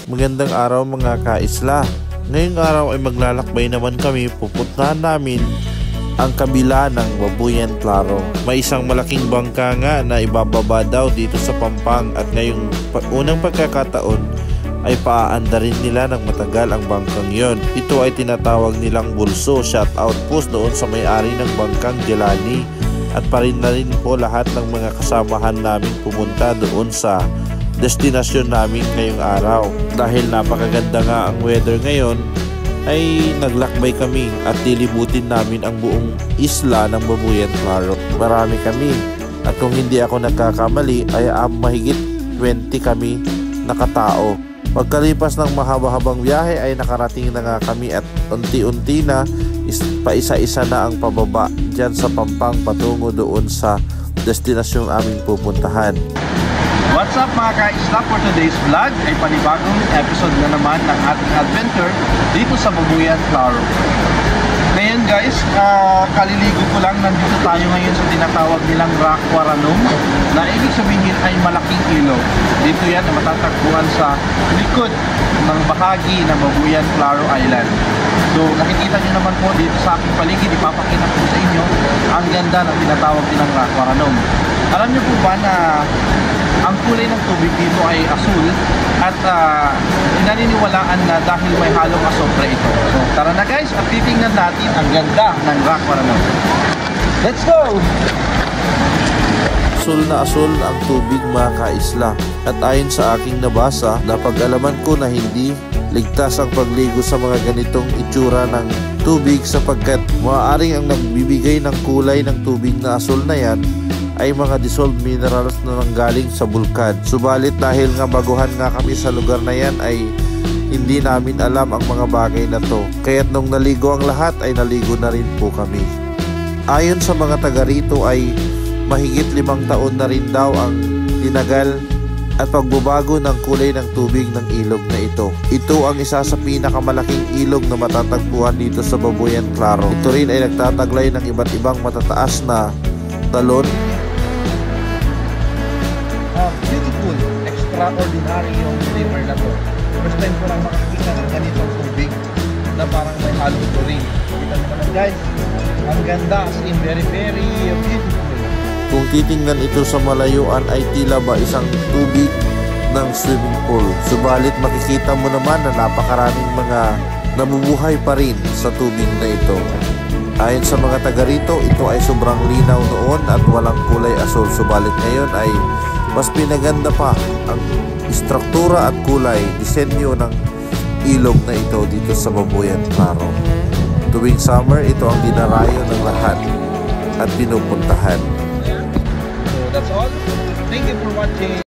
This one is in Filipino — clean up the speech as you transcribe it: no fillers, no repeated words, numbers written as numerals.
Magandang araw mga kaisla. Ngayong araw ay maglalakbay naman kami. Pupuntahan namin ang kabila ng Babuyan Claro. May isang malaking bangka nga na ibababa daw dito sa Pampang at ngayong unang pagkakataon ay paaandarin nila ng matagal ang bangkang yon. Ito ay tinatawag nilang Bulso. Shout out po doon sa may-ari ng bangkang Jelani at pa rin na rin po lahat ng mga kasamahan namin pumunta doon sa destinasyon namin ngayong araw. Dahil napakaganda nga ang weather ngayon, ay naglakbay kami at lilibutin namin ang buong isla ng Babuyan Claro. Marami kami at kung hindi ako nagkakamali ay mahigit 20 kami nakatao. Pagkalipas ng mahaba-habang biyahe ay nakarating na nga kami at unti-unti na paisa-isa na ang pababa dyan sa Pampang patungo doon sa destinasyong aming pupuntahan. What's up mga ka-isla, for today's vlog ay panibagong episode na naman ng ating adventure dito sa Babuyan Claro. Ngayon guys, kaliligo ko lang, nandito tayo ngayon sa tinatawag nilang Rock Waranum na ibig sabihin ay malaking ilog. Dito yan na matatagpuan sa likod ng bahagi ng Babuyan Claro Island. So nakikita nyo naman po dito sa aking paligid, ipapakita ko sa inyo ang ganda ng tinatawag nilang Rock Waranum. Alam nyo po ba na ang kulay ng tubig dito ay asul at naniniwalaan na dahil may halong asopra ito. So tara na guys at titingnan natin ang ganda ng Rock Waranum. Let's go! Asul na asul ang tubig mga kaisla at ayon sa aking nabasa, napag-alaman ko na hindi ligtas ang pagligo sa mga ganitong itsura ng tubig sapagkat maaaring ang nagbibigay ng kulay ng tubig na asul na yan ay mga dissolved minerals na nanggaling sa bulkan. Subalit dahil nga baguhan nga kami sa lugar na yan ay hindi namin alam ang mga bagay na to. Kaya't nung naligo ang lahat ay naligo na rin po kami. Ayon sa mga taga rito ay mahigit 5 taon na rin daw ang tinagal at pagbabago ng kulay ng tubig ng ilog na ito. Ito ang isa sa pinakamalaking ilog na matatagpuan dito sa Babuyan Claro. Ito rin ay nagtataglay ng iba't ibang matataas na talon. Beautiful, extraordinary yung river na to. First time ko lang makakita ng ganitong tubig na parang may halong chlorine. Kita naman guys, ang ganda, as in very beautiful. Kung titingnan ito sa malayuan ay tila ba isang tubig ng swimming pool. Subalit makikita mo naman na napakaraming mga nabubuhay pa rin sa tubig na ito. Ayon sa mga taga rito, ito ay sobrang linaw noon at walang kulay asul. Subalit ngayon ay mas pinaganda pa ang istruktura at kulay, disenyo ng ilog na ito dito sa Babuyan Claro. Tuwing summer, ito ang dinarayo ng lahat at pinupuntahan. So that's all. Thank you for watching.